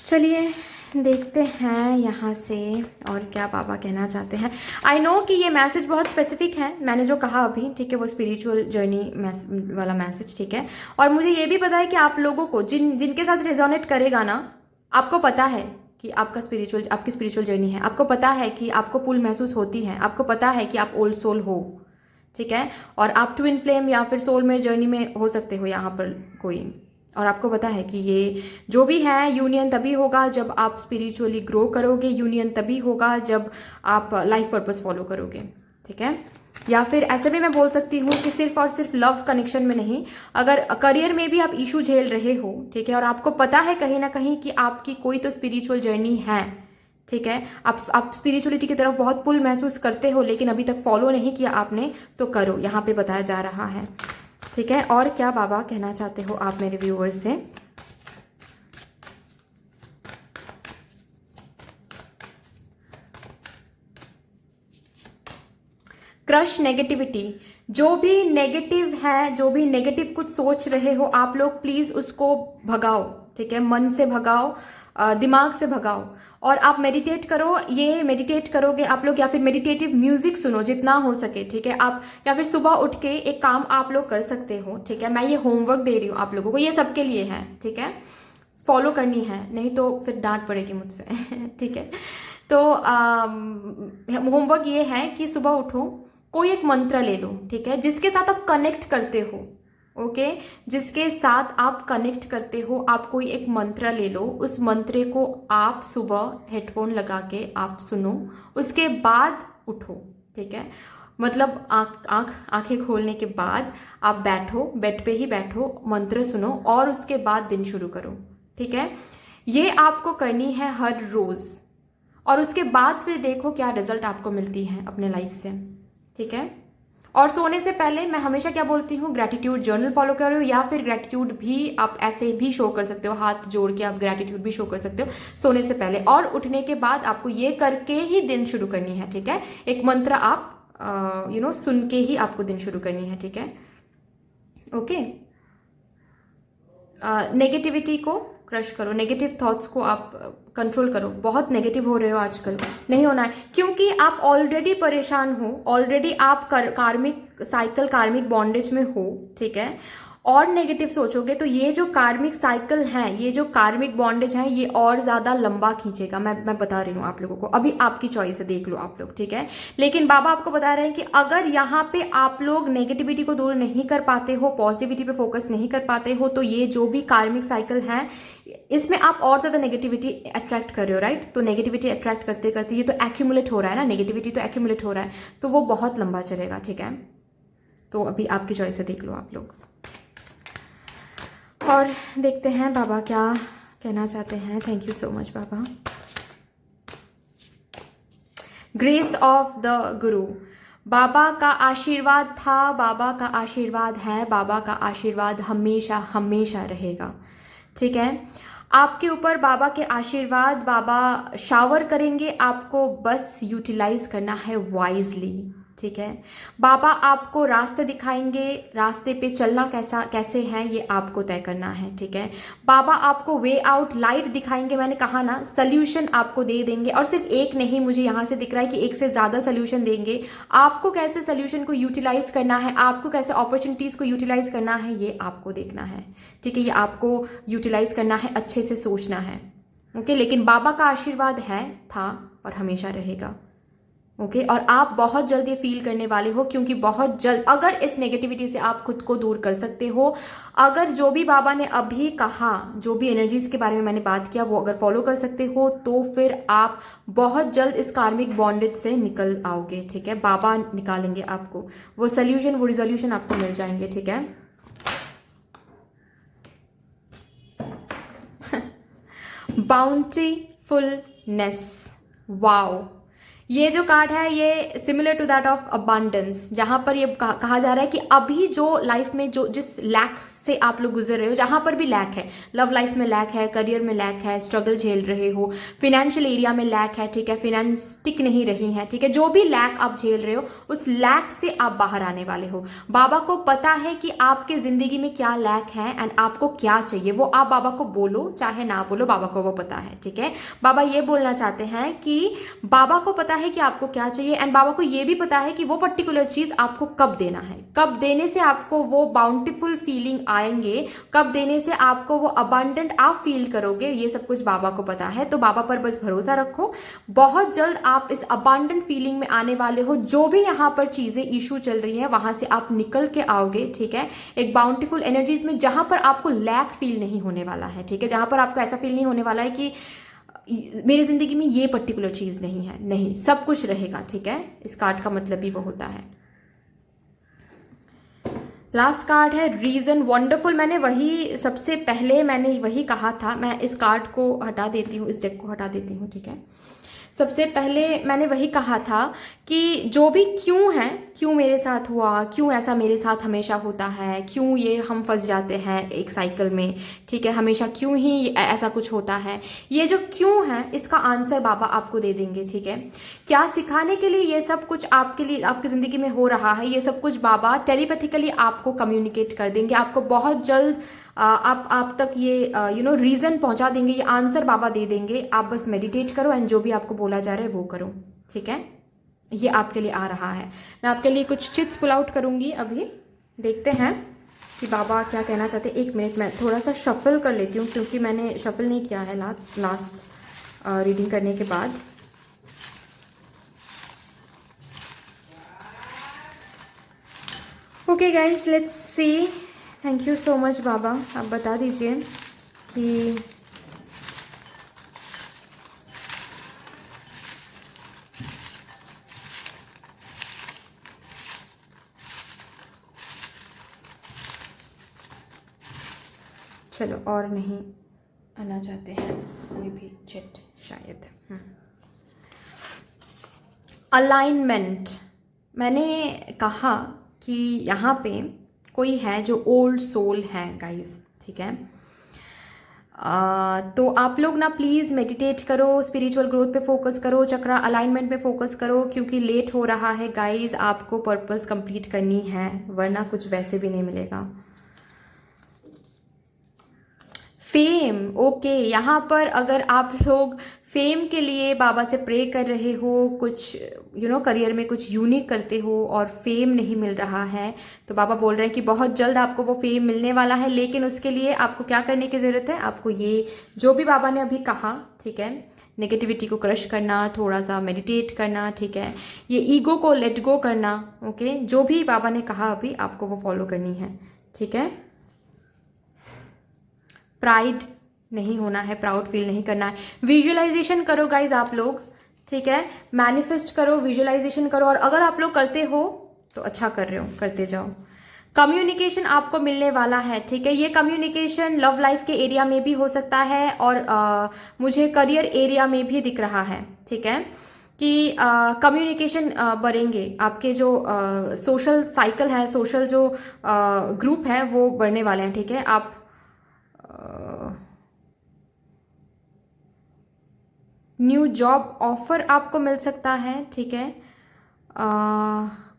चलिए देखते हैं यहाँ से और क्या बाबा कहना चाहते हैं। आई नो कि ये मैसेज बहुत स्पेसिफिक है, मैंने जो कहा अभी, ठीक है, वो स्पिरिचुअल जर्नी वाला मैसेज, ठीक है। और मुझे ये भी पता है कि आप लोगों को जिनके साथ रेजोनेट करेगा ना, आपको पता है कि आपकी स्पिरिचुअल जर्नी है, आपको पता है कि आपको पुल महसूस होती है, आपको पता है कि आप ओल्ड सोल हो, ठीक है, और आप ट्विन फ्लेम या फिर सोलमेट जर्नी में हो सकते हो यहाँ पर कोई, और आपको पता है कि ये जो भी है यूनियन तभी होगा जब आप स्पिरिचुअली ग्रो करोगे, यूनियन तभी होगा जब आप लाइफ पर्पस फॉलो करोगे, ठीक है। या फिर ऐसे भी मैं बोल सकती हूँ कि सिर्फ और सिर्फ लव कनेक्शन में नहीं, अगर करियर में भी आप इशू झेल रहे हो, ठीक है, और आपको पता है कहीं ना कहीं कि आपकी कोई तो स्पिरिचुअल जर्नी है, ठीक है, आप स्पिरिचुअलिटी की तरफ बहुत पुल महसूस करते हो लेकिन अभी तक फॉलो नहीं किया आपने, तो करो, यहाँ पे बताया जा रहा है, ठीक है। और क्या बाबा कहना चाहते हो आप मेरे व्यूअर्स से? क्रश नेगेटिविटी, जो भी नेगेटिव है, जो भी नेगेटिव कुछ सोच रहे हो आप लोग, प्लीज उसको भगाओ, ठीक है, मन से भगाओ, दिमाग से भगाओ, और आप मेडिटेट करो। ये मेडिटेट करोगे आप लोग या फिर मेडिटेटिव म्यूजिक सुनो जितना हो सके, ठीक है, आप या फिर सुबह उठ के एक काम आप लोग कर सकते हो, ठीक है। मैं ये होमवर्क दे रही हूँ आप लोगों को, ये सबके लिए है, ठीक है, फॉलो करनी है, नहीं तो फिर डांट पड़ेगी मुझसे ठीक है। तो होमवर्क ये है कि सुबह उठो, कोई एक मंत्र ले लो, ठीक है, जिसके साथ आप कनेक्ट करते हो, ओके, जिसके साथ आप कनेक्ट करते हो, आप कोई एक मंत्र ले लो, उस मंत्र को आप सुबह हेडफोन लगा के आप सुनो, उसके बाद उठो, ठीक है, मतलब आंखें खोलने के बाद आप बैठो, बेड पे ही बैठो, मंत्र सुनो और उसके बाद दिन शुरू करो, ठीक है। ये आपको करनी है हर रोज, और उसके बाद फिर देखो क्या रिजल्ट आपको मिलती है अपने लाइफ से, ठीक है। और सोने से पहले मैं हमेशा क्या बोलती हूँ, ग्रैटिट्यूड जर्नल फॉलो करो, या फिर ग्रैटिट्यूड भी आप ऐसे भी शो कर सकते हो, हाथ जोड़ के आप ग्रैटिट्यूड भी शो कर सकते हो सोने से पहले, और उठने के बाद आपको ये करके ही दिन शुरू करनी है, ठीक है। एक मंत्र आप सुन के ही आपको दिन शुरू करनी है, ठीक है, ओके। नेगेटिविटी को क्रश करो, नेगेटिव थॉट्स को आप कंट्रोल करो, बहुत नेगेटिव हो रहे हो आजकल, नहीं होना है, क्योंकि आप ऑलरेडी परेशान हो, ऑलरेडी आप कार्मिक साइकिल, कार्मिक बॉन्डेज में हो, ठीक है, और नेगेटिव सोचोगे तो ये जो कार्मिक साइकिल है, ये जो कार्मिक बॉन्डेज है, ये और ज्यादा लंबा खींचेगा। मैं बता रही हूँ आप लोगों को, अभी आपकी चॉइस है, देख लो आप लोग, ठीक है। लेकिन बाबा आपको बता रहे हैं कि अगर यहाँ पे आप लोग नेगेटिविटी को दूर नहीं कर पाते हो, पॉजिटिविटी पे फोकस नहीं कर पाते हो, तो ये जो भी कार्मिक साइकिल है इसमें आप और ज्यादा नेगेटिविटी अट्रैक्ट कर रहे हो, राइट। तो नेगेटिविटी अट्रैक्ट करते करते ये तो एक्यूमुलेट हो रहा है ना, नेगेटिविटी तो एक्यूमुलेट हो रहा है, तो वो बहुत लंबा चलेगा, ठीक है। तो अभी आपकी चॉइस है, देख लो आप लोग, और देखते हैं बाबा क्या कहना चाहते हैं। Thank you so much Baba. Grace of the गुरु, बाबा का आशीर्वाद था, बाबा का आशीर्वाद है, बाबा का आशीर्वाद हमेशा हमेशा रहेगा, ठीक है। आपके ऊपर बाबा के आशीर्वाद बाबा शावर करेंगे, आपको बस यूटिलाइज करना है वाइजली, ठीक है। बाबा आपको रास्ते दिखाएंगे, रास्ते पे चलना कैसे है ये आपको तय करना है, ठीक है। बाबा आपको वे आउट, लाइट दिखाएंगे, मैंने कहा ना, सोल्यूशन आपको दे देंगे, और सिर्फ एक नहीं, मुझे यहाँ से दिख रहा है कि एक से ज्यादा सोल्यूशन देंगे। आपको कैसे सोल्यूशन को यूटिलाइज करना है, आपको कैसे अपॉर्चुनिटीज को यूटिलाइज करना है, ये आपको देखना है, ठीक है, ये आपको यूटिलाइज करना है, अच्छे से सोचना है, ओके। लेकिन बाबा का आशीर्वाद है, था और हमेशा रहेगा, ओके। और आप बहुत जल्द ये फील करने वाले हो, क्योंकि बहुत जल्द अगर इस नेगेटिविटी से आप खुद को दूर कर सकते हो, अगर जो भी बाबा ने अभी कहा, जो भी एनर्जीज के बारे में मैंने बात किया, वो अगर फॉलो कर सकते हो, तो फिर आप बहुत जल्द इस कार्मिक बॉन्डेज से निकल आओगे, ठीक है। बाबा निकालेंगे आपको वो सोल्यूशन, वो रिजोल्यूशन आपको मिल जाएंगे, ठीक है। बाउंटीफुलनेस, वाओ, ये जो कार्ड है ये similar to that of abundance, जहां पर ये कहा जा रहा है कि अभी जो लाइफ में जो जिस लैक से आप लोग गुजर रहे हो, जहां पर भी लैक है, लव लाइफ में लैक है, करियर में लैक है, स्ट्रगल झेल रहे हो, फाइनेंशियल एरिया में लैक है, ठीक है, फाइनेंस टिक नहीं रही है, ठीक है, जो भी लैक आप झेल रहे हो उस लैक से आप बाहर आने वाले हो। बाबा को पता है कि आपके जिंदगी में क्या लैक है एंड आपको क्या चाहिए, वो आप बाबा को बोलो चाहे ना बोलो, बाबा को वो पता है, ठीक है। बाबा ये बोलना चाहते हैं कि बाबा को पता है कि आपको क्या चाहिए, एंड बाबा को ये भी पता है कि वो पर्टिकुलर चीज आपको कब देना है, कब देने से आपको वो बाउंटीफुल फीलिंग आएंगे, कब देने से आपको वो अबांडेंट आप फील करोगे, ये सब कुछ बाबा को पता है। तो बाबा पर बस भरोसा रखो, बहुत जल्द आप इस अबांडेंट फीलिंग में आने वाले हो। जो भी यहाँ पर चीजें इशू चल रही है वहां से आप निकल के आओगे, ठीक है, एक बाउंटीफुल एनर्जीज में, जहां पर आपको लैक फील नहीं होने वाला है, ठीक है, जहां पर आपको ऐसा फील नहीं होने वाला है कि मेरी जिंदगी में ये पर्टिकुलर चीज नहीं है, नहीं, सब कुछ रहेगा, ठीक है। इस कार्ड का मतलब ही वो होता है। लास्ट कार्ड है रीजन, वंडरफुल। मैंने वही सबसे पहले मैंने वही कहा था। मैं इस कार्ड को हटा देती हूँ, इस डेक को हटा देती हूँ, ठीक है। सबसे पहले मैंने वही कहा था कि जो भी क्यों है, क्यों मेरे साथ हुआ, क्यों ऐसा मेरे साथ हमेशा होता है, क्यों ये हम फंस जाते हैं एक साइकिल में, ठीक है, हमेशा क्यों ही ऐसा कुछ होता है, ये जो क्यों है इसका आंसर बाबा आपको दे देंगे, ठीक है। क्या सिखाने के लिए ये सब कुछ आपके लिए आपकी जिंदगी में हो रहा है, ये सब कुछ बाबा टेलीपैथिकली आपको कम्युनिकेट कर देंगे, आपको बहुत जल्द आप तक ये रीजन पहुंचा देंगे, ये आंसर बाबा दे देंगे। आप बस मेडिटेट करो एंड जो भी आपको बोला जा रहा है वो करो, ठीक है। ये आपके लिए आ रहा है। मैं आपके लिए कुछ चिट्स पुल आउट करूंगी अभी, देखते हैं कि बाबा क्या कहना चाहते हैं। एक मिनट, मैं थोड़ा सा शफल कर लेती हूँ क्योंकि मैंने शफल नहीं किया है लास्ट रीडिंग करने के बाद। Okay guys, let's see. Thank you so much बाबा। आप बता दीजिए कि चलो, और नहीं आना चाहते हैं कोई भी चिट शायद। अलाइनमेंट, मैंने कहा कि यहाँ पे कोई है जो ओल्ड सोल है गाइस, ठीक है। तो आप लोग ना प्लीज़ मेडिटेट करो, स्पिरिचुअल ग्रोथ पे फोकस करो, चक्रा अलाइनमेंट पे फोकस करो, क्योंकि लेट हो रहा है गाइस, आपको पर्पस कंप्लीट करनी है, वरना कुछ वैसे भी नहीं मिलेगा। फेम, ओके, यहाँ पर अगर आप लोग फेम के लिए बाबा से प्रे कर रहे हो, कुछ करियर में कुछ यूनिक करते हो और फेम नहीं मिल रहा है, तो बाबा बोल रहे हैं कि बहुत जल्द आपको वो फेम मिलने वाला है। लेकिन उसके लिए आपको क्या करने की ज़रूरत है, आपको ये जो भी बाबा ने अभी कहा, ठीक है, नेगेटिविटी को क्रश करना, थोड़ा सा मेडिटेट करना, ठीक है, ये ईगो को लेट गो करना, ओके, जो भी बाबा ने कहा अभी आपको वो फॉलो करनी है, ठीक है। प्राइड नहीं होना है, प्राउड फील नहीं करना है। विजुअलाइजेशन करो गाइज आप लोग, ठीक है, मैनिफेस्ट करो, विजुअलाइजेशन करो, और अगर आप लोग करते हो तो अच्छा कर रहे हो, करते जाओ। कम्युनिकेशन आपको मिलने वाला है, ठीक है। ये कम्युनिकेशन लव लाइफ के एरिया में भी हो सकता है और मुझे करियर एरिया में भी दिख रहा है, ठीक है, कि कम्युनिकेशन बढ़ेंगे, आपके जो सोशल साइकिल है, सोशल जो ग्रुप है वो बढ़ने वाले हैं, ठीक है। आप न्यू जॉब ऑफर आपको मिल सकता है, ठीक है,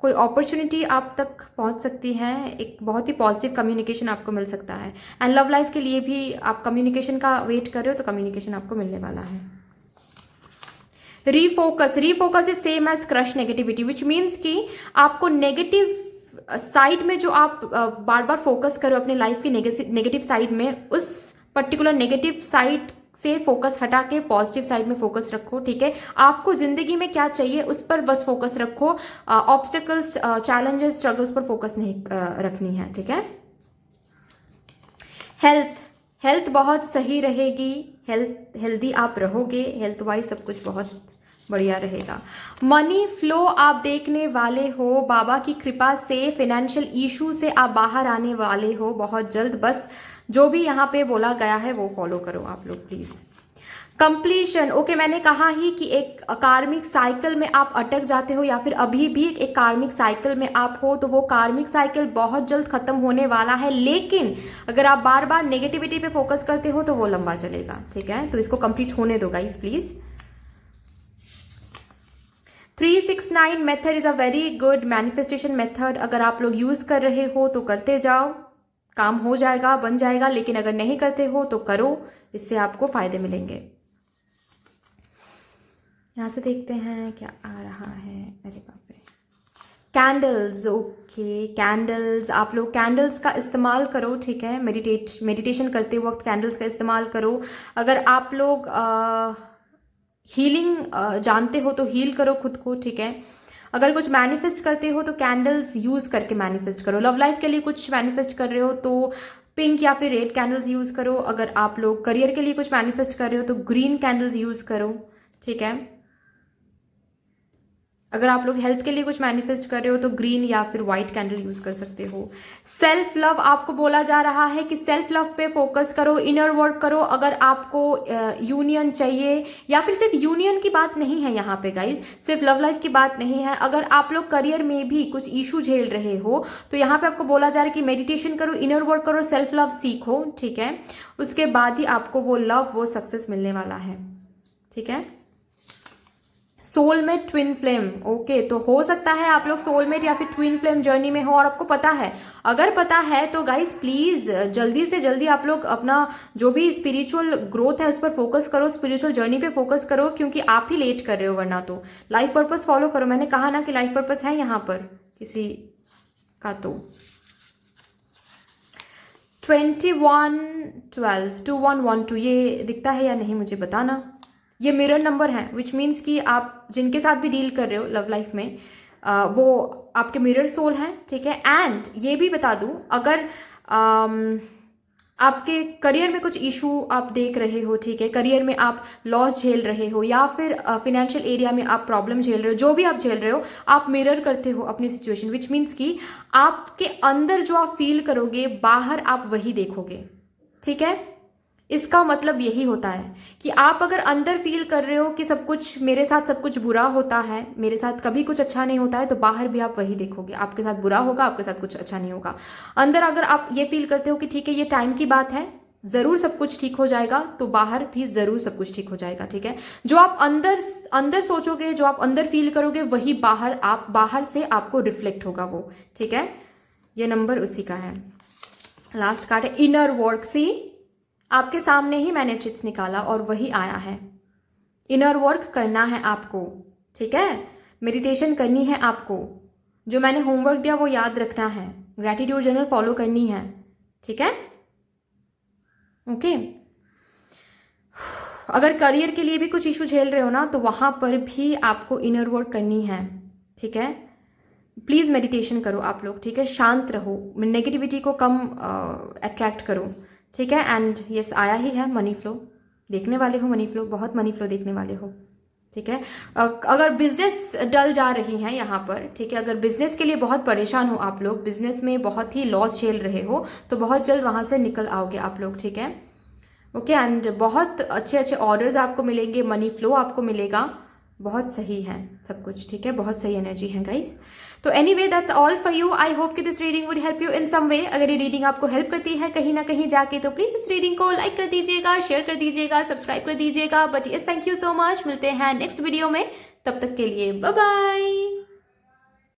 कोई अपॉर्चुनिटी आप तक पहुंच सकती है, एक बहुत ही पॉजिटिव कम्युनिकेशन आपको मिल सकता है। एंड लव लाइफ के लिए भी आप कम्युनिकेशन का वेट कर रहे हो तो कम्युनिकेशन आपको मिलने वाला है। Refocus is same as crush negativity, which means कि आपको नेगेटिव साइड में जो आप बार बार फोकस करो अपने लाइफ की नेगेटिव साइड में, उस पर्टिकुलर नेगेटिव साइड से फोकस हटा के पॉजिटिव साइड में फोकस रखो, ठीक है। आपको जिंदगी में क्या चाहिए उस पर बस फोकस रखो, ऑब्स्टिकल्स, चैलेंजेस, स्ट्रगल्स पर फोकस नहीं रखनी है, ठीक है। हेल्थ बहुत सही रहेगी, हेल्दी आप रहोगे, हेल्थ वाइज सब कुछ बहुत बढ़िया रहेगा। मनी फ्लो आप देखने वाले हो, बाबा की कृपा से फाइनेंशियल इशू से आप बाहर आने वाले हो बहुत जल्द। बस जो भी यहाँ पे बोला गया है वो फॉलो करो आप लोग प्लीज। कंप्लीशन, ओके, मैंने कहा ही कि एक कार्मिक साइकिल में आप अटक जाते हो या फिर अभी भी एक कार्मिक साइकिल में आप हो, तो वो कार्मिक साइकिल बहुत जल्द खत्म होने वाला है। लेकिन अगर आप बार बार नेगेटिविटी पे फोकस करते हो तो वो लंबा चलेगा, ठीक है, तो इसको कंप्लीट होने दो guys please. 369 method is a very good manifestation method, अगर आप लोग यूज कर रहे हो तो करते जाओ, काम हो जाएगा, बन जाएगा। लेकिन अगर नहीं करते हो तो करो, इससे आपको फायदे मिलेंगे। यहाँ से देखते हैं क्या आ रहा है। अरे बाप रे, कैंडल्स। ओके, कैंडल्स, आप लोग कैंडल्स का इस्तेमाल करो, ठीक है। मेडिटेशन करते वक्त कैंडल्स का इस्तेमाल करो। अगर आप लोग हीलिंग जानते हो तो हील करो खुद को, ठीक है। अगर कुछ मैनिफेस्ट करते हो तो कैंडल्स यूज़ करके मैनिफेस्ट करो। लव लाइफ के लिए कुछ मैनिफेस्ट कर रहे हो तो पिंक या फिर रेड कैंडल्स यूज़ करो। अगर आप लोग करियर के लिए कुछ मैनिफेस्ट कर रहे हो तो ग्रीन कैंडल्स यूज़ करो, ठीक है। अगर आप लोग हेल्थ के लिए कुछ मैनिफेस्ट कर रहे हो तो ग्रीन या फिर व्हाइट कैंडल यूज कर सकते हो। सेल्फ लव, आपको बोला जा रहा है कि सेल्फ लव पे फोकस करो, इनर वर्क करो। अगर आपको यूनियन चाहिए, या फिर सिर्फ यूनियन की बात नहीं है यहाँ पे गाइज, सिर्फ लव लाइफ की बात नहीं है। अगर आप लोग करियर में भी कुछ इशू झेल रहे हो तो यहाँ पे आपको बोला जा रहा है कि मेडिटेशन करो, इनर वर्क करो, सेल्फ लव सीखो, ठीक है। उसके बाद ही आपको वो लव, वो सक्सेस मिलने वाला है, ठीक है। सोलमेट, ट्विन फ्लेम, ओके, तो हो सकता है आप लोग सोलमेट या फिर ट्विन फ्लेम जर्नी में हो और आपको पता है। अगर पता है तो गाइस प्लीज जल्दी से जल्दी आप लोग अपना जो भी स्पिरिचुअल ग्रोथ है उस पर फोकस करो, स्पिरिचुअल जर्नी पे फोकस करो, क्योंकि आप ही लेट कर रहे हो, वरना तो लाइफ पर्पस फॉलो करो। मैंने कहा ना कि लाइफ पर्पस है यहाँ पर किसी का। तो 2112 ये दिखता है या नहीं मुझे बताना। ये मिरर नंबर है, विच मीन्स कि आप जिनके साथ भी डील कर रहे हो लव लाइफ में वो आपके मिरर सोल हैं, ठीक है। एंड ये भी बता दूं, अगर आपके करियर में कुछ इशू आप देख रहे हो, ठीक है, करियर में आप लॉस झेल रहे हो या फिर फिनेंशियल एरिया में आप प्रॉब्लम झेल रहे हो, जो भी आप झेल रहे हो, आप मिरर करते हो अपनी सिचुएशन, विच मीन्स कि आपके अंदर जो आप फील करोगे बाहर आप वही देखोगे, ठीक है। इसका मतलब यही होता है कि आप अगर अंदर फील कर रहे हो कि सब कुछ मेरे साथ, सब कुछ बुरा होता है, मेरे साथ कभी कुछ अच्छा नहीं होता है, तो बाहर भी आप वही देखोगे, आपके साथ बुरा होगा, आपके साथ कुछ अच्छा नहीं होगा। अंदर अगर आप ये फील करते हो कि ठीक है ये टाइम की बात है, जरूर सब कुछ ठीक हो जाएगा, तो बाहर भी जरूर सब कुछ ठीक हो जाएगा, ठीक है। जो आप अंदर सोचोगे, जो आप अंदर फील करोगे, वही बाहर से आपको रिफ्लेक्ट होगा वो, ठीक है। ये नंबर उसी का है। लास्ट कार्ड है इनर वर्क। सी, आपके सामने ही मैंने चिट्स निकाला और वही आया है। इनर वर्क करना है आपको, ठीक है। मेडिटेशन करनी है आपको, जो मैंने होमवर्क दिया वो याद रखना है, ग्रैटिट्यूड जर्नल फॉलो करनी है, ठीक है, ओके। अगर करियर के लिए भी कुछ इशू झेल रहे हो ना तो वहां पर भी आपको इनर वर्क करनी है, ठीक है। प्लीज मेडिटेशन करो आप लोग, ठीक है। शांत रहो, नेगेटिविटी को कम अट्रैक्ट करो, ठीक है। एंड यस, आया ही है मनी फ्लो, देखने वाले हो मनी फ्लो, बहुत मनी फ्लो देखने वाले हो, ठीक है। अगर बिजनेस डल जा रही है यहाँ पर, ठीक है, अगर बिजनेस के लिए बहुत परेशान हो आप लोग, बिजनेस में बहुत ही लॉस झेल रहे हो, तो बहुत जल्द वहां से निकल आओगे आप लोग, ठीक है, ओके। एंड बहुत अच्छे अच्छे ऑर्डर्स आपको मिलेंगे, मनी फ्लो आपको मिलेगा, बहुत सही है सब कुछ, ठीक है, बहुत सही एनर्जी है गाइस। तो anyway that's all for you. I hope कि this reading would help you in some way. अगर ये रीडिंग आपको हेल्प करती है कहीं ना कहीं जाके, तो प्लीज इस रीडिंग को लाइक कर दीजिएगा, शेयर कर दीजिएगा, सब्सक्राइब कर दीजिएगा। But yes, thank you so much. मिलते हैं नेक्स्ट वीडियो में, तब तक के लिए बाय बाय।